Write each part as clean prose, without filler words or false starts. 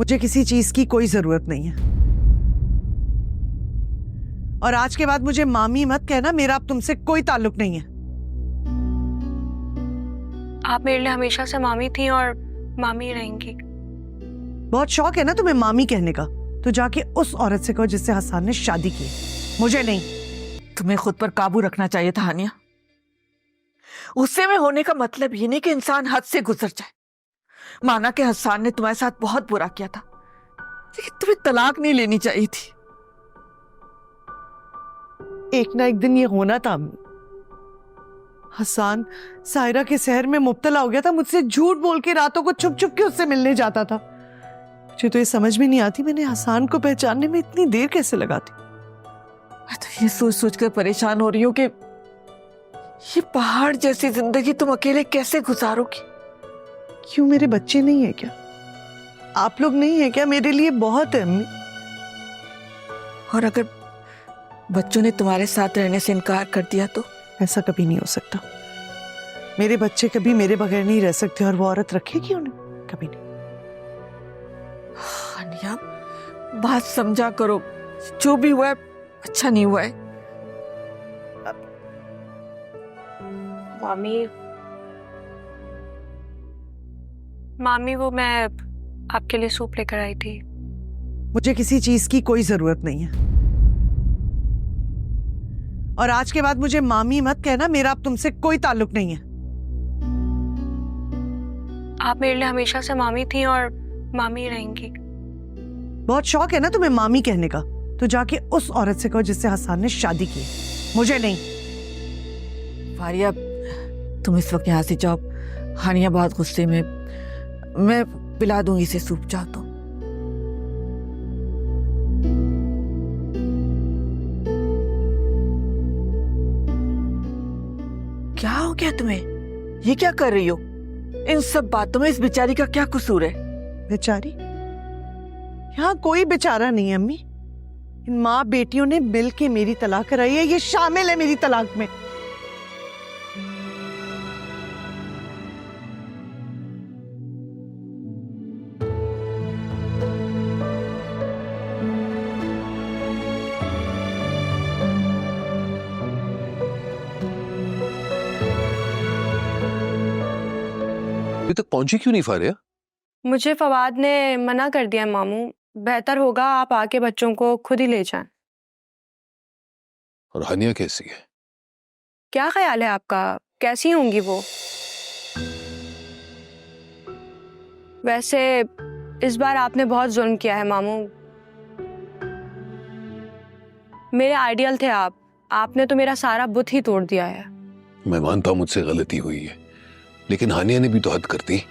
मुझे किसी चीज की कोई जरूरत नहीं है। और आज के बाद मुझे मामी मत कहना, मेरा अब तुमसे कोई ताल्लुक नहीं है। आप मेरे लिए हमेशा से मामी थी और मामी रहेंगी। बहुत शौक है ना तुम्हें मामी कहने का, तो जाके उस औरत से कहो जिससे हसन ने शादी की, मुझे नहीं। तुम्हें खुद पर काबू रखना चाहिए था हानिया। गुस्से में होने का मतलब ये नहीं कि इंसान हद से गुजर जाए। माना कि हसन ने तुम्हारे साथ बहुत बुरा किया था, लेकिन तुम्हें तलाक नहीं लेनी चाहिए थी। एक ना एक दिन ये होना था। हसन सायरा के शहर में मुब्तला हो गया था, मुझसे झूठ बोल के रातों को छुप छुप के उससे मिलने जाता था। मुझे तो ये समझ में नहीं आती मैंने हसन को पहचानने में इतनी देर कैसे लगाती। मैं तो ये सोच सोच कर परेशान हो रही हूँ कि ये पहाड़ जैसी जिंदगी तुम अकेले कैसे गुजारोगी। क्यों, मेरे बच्चे नहीं है क्या? आप लोग नहीं है क्या? मेरे लिए बहुत है अम्मी। और अगर बच्चों ने तुम्हारे साथ रहने से इनकार कर दिया तो? ऐसा कभी नहीं हो सकता। मेरे बच्चे कभी मेरे बगैर नहीं रह सकते, और वो औरत रखेगी उन्हें? कभी नहीं। हानिया, बात समझा करो। जो भी हुआ है अच्छा नहीं हुआ है। मामी वो मैं आपके लिए सूप लेकर आई थी। मुझे किसी चीज की कोई जरूरत नहीं है। और आज के बाद मुझे मामी मत कहना, मेरा अब तुमसे कोई ताल्लुक नहीं है। आप मेरे लिए हमेशा से मामी थी और मामी रहेंगी। बहुत शौक है ना तुम्हें मामी कहने का, तो जाके उस औरत से कहो जिससे हसन ने शादी की, मुझे नहीं। फारिया, तुम इस वक्त यहाँ से जाओ। हानिया बहुत गुस्से में, मैं पिला दूंगी इसे सूप, जाओ तो। क्या हो गया तुम्हें? ये क्या कर रही हो? इन सब बातों में इस बेचारी का क्या कसूर है? बेचारी? यहाँ कोई बेचारा नहीं है अम्मी। इन माँ बेटियों ने मिल के मेरी तलाक कराई है, ये शामिल है मेरी तलाक में। अभी तक पहुंची क्यों नहीं फारिया? मुझे फवाद ने मना कर दिया मामू। बेहतर होगा आप आके बच्चों को खुद ही ले जाएं। और हानिया कैसी है? क्या ख्याल है आपका, कैसी होंगी वो? वैसे इस बार आपने बहुत जुल्म किया है मामू। मेरे आइडियल थे आप, आपने तो मेरा सारा बुत ही तोड़ दिया है। मैं मानता हूं मुझसे गलती हुई है, लेकिन हानिया ने भी तो हद कर दी।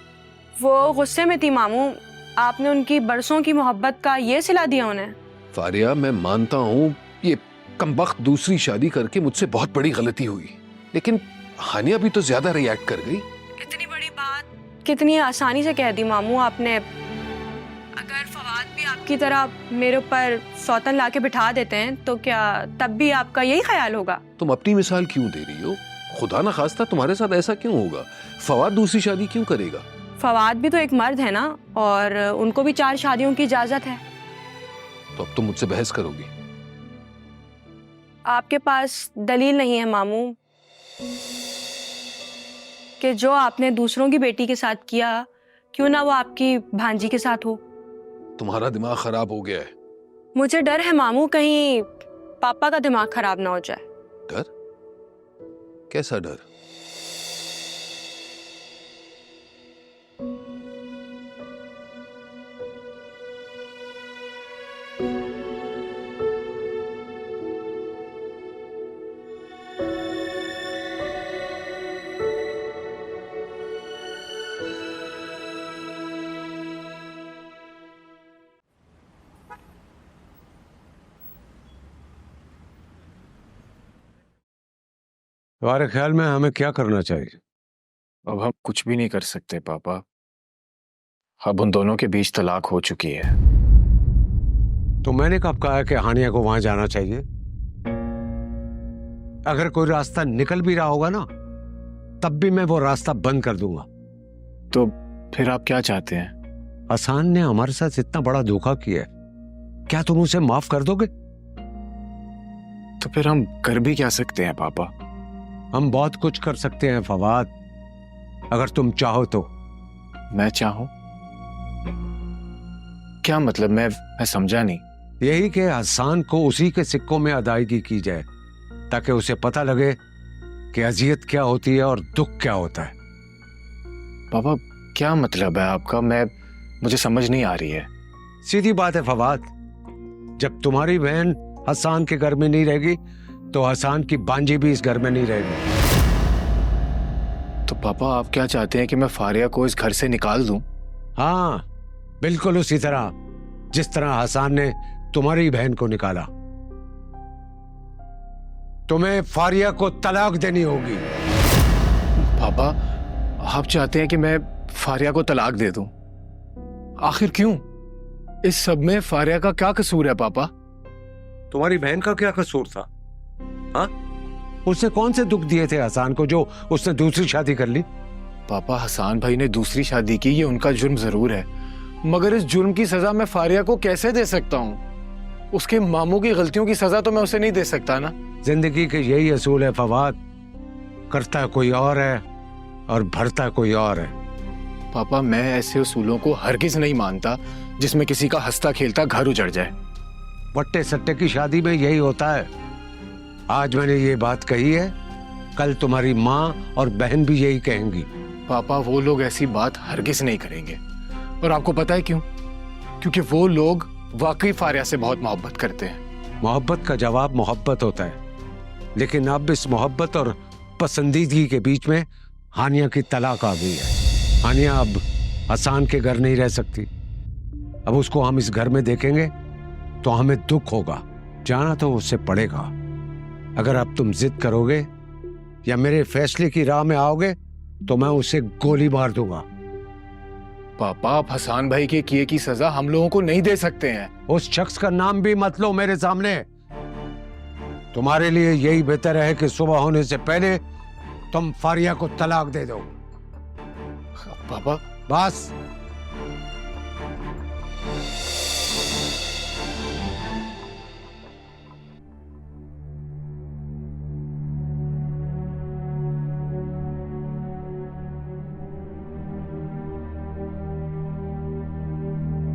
वो गुस्से में थी मामू, आपने उनकी बरसों की मोहब्बत का ये सिला दिया उन्हें। फारिया, मैं मानता हूं ये कमबख्त दूसरी शादी करके मुझसे बहुत बड़ी गलती हुई, लेकिन हानिया भी तो ज्यादा रिएक्ट कर गई। इतनी बड़ी बात कितनी आसानी से कह दी मामू आपने। अगर फवाद भी आपकी तरह मेरे ऊपर सौतन लाके बिठा देते हैं तो क्या तब भी आपका यही ख्याल होगा? तुम अपनी मिसाल क्यों दे रही हो? खुदा ना खास्ता तुम्हारे साथ ऐसा क्यों होगा? फवाद दूसरी शादी क्यों करेगा? फवाद भी तो एक मर्द है ना, और उनको भी 4 शादियों की इजाजत है। तो अब तुम मुझसे बहस करोगी? आपके पास दलील नहीं है मामू कि जो आपने दूसरों की बेटी के साथ किया, क्यों ना वो आपकी भांजी के साथ हो। तुम्हारा दिमाग खराब हो गया है। मुझे डर है मामू, कहीं पापा का दिमाग खराब ना हो जाए। डर? कैसा डर? तुम्हारे ख्याल में हमें क्या करना चाहिए? अब हम कुछ भी नहीं कर सकते पापा। अब उन दोनों के बीच तलाक हो चुकी है। तो मैंने कब कहा कि हानिया को वहां जाना चाहिए? अगर कोई रास्ता निकल भी रहा होगा ना, तब भी मैं वो रास्ता बंद कर दूंगा। तो फिर आप क्या चाहते हैं? हसान ने हमारे साथ इतना बड़ा धोखा किया है, क्या तुम उसे माफ कर दोगे? तो फिर हम कर भी क्या सकते हैं पापा? हम बहुत कुछ कर सकते हैं फवाद, अगर तुम चाहो तो। मैं चाहूं? क्या मतलब? मैं समझा नहीं। यही कि हसान को उसी के सिक्कों में अदायगी की जाए, ताकि उसे पता लगे कि अजियत क्या होती है और दुख क्या होता है। पापा क्या मतलब है आपका? मुझे समझ नहीं आ रही है। सीधी बात है फवाद, जब तुम्हारी बहन हसान के घर में नहीं रहेगी तो हसान की बांजी भी इस घर में नहीं रहेगी। तो पापा आप क्या चाहते हैं कि मैं फारिया को इस घर से निकाल दूं? हाँ, बिल्कुल उसी तरह जिस तरह हसान ने तुम्हारी बहन को निकाला। तुम्हें फारिया को तलाक देनी होगी। पापा आप चाहते हैं कि मैं फारिया को तलाक दे दूं? आखिर क्यों? इस सब में फारिया का क्या कसूर है पापा? तुम्हारी बहन का क्या कसूर था? हाँ, उसने कौन से दुख दिए थे हसान को जो उसने दूसरी शादी कर ली? पापा हसान भाई ने दूसरी शादी की, ये उनका जुर्म जरूर है, मगर इस जुर्म की सजा मैं फारिया को कैसे दे सकता हूँ? उसके मामू की गलतियों की सजा तो मैं उसे नहीं दे सकता ना। जिंदगी के यही असूल है फवाद, करता कोई और है और भरता कोई और है। पापा मैं ऐसे उसूलों को हरगिज नहीं मानता जिसमें किसी का हंसता खेलता घर उजड़ जाए। बट्टे सट्टे की शादी में यही होता है। आज मैंने ये बात कही है, कल तुम्हारी माँ और बहन भी यही कहेंगी। पापा वो लोग ऐसी बात हरगिज नहीं करेंगे, और आपको पता है क्यों? क्योंकि वो लोग वाकई फारिया से बहुत मोहब्बत करते हैं। मोहब्बत का जवाब मोहब्बत होता है, लेकिन अब इस मोहब्बत और पसंदीदगी के बीच में हानिया की तलाक आ गई है। हानिया अब हसान के घर नहीं रह सकती। अब उसको हम इस घर में देखेंगे तो हमें दुख होगा, जाना तो उससे पड़ेगा। अगर अब तुम जिद करोगे या मेरे फैसले की राह में आओगे तो मैं उसे गोली मार दूंगा। पापा आप हसान भाई के किए की सजा हम लोगों को नहीं दे सकते हैं। उस शख्स का नाम भी मत लो मेरे सामने। तुम्हारे लिए यही बेहतर है कि सुबह होने से पहले तुम फारिया को तलाक दे दो। पापा बस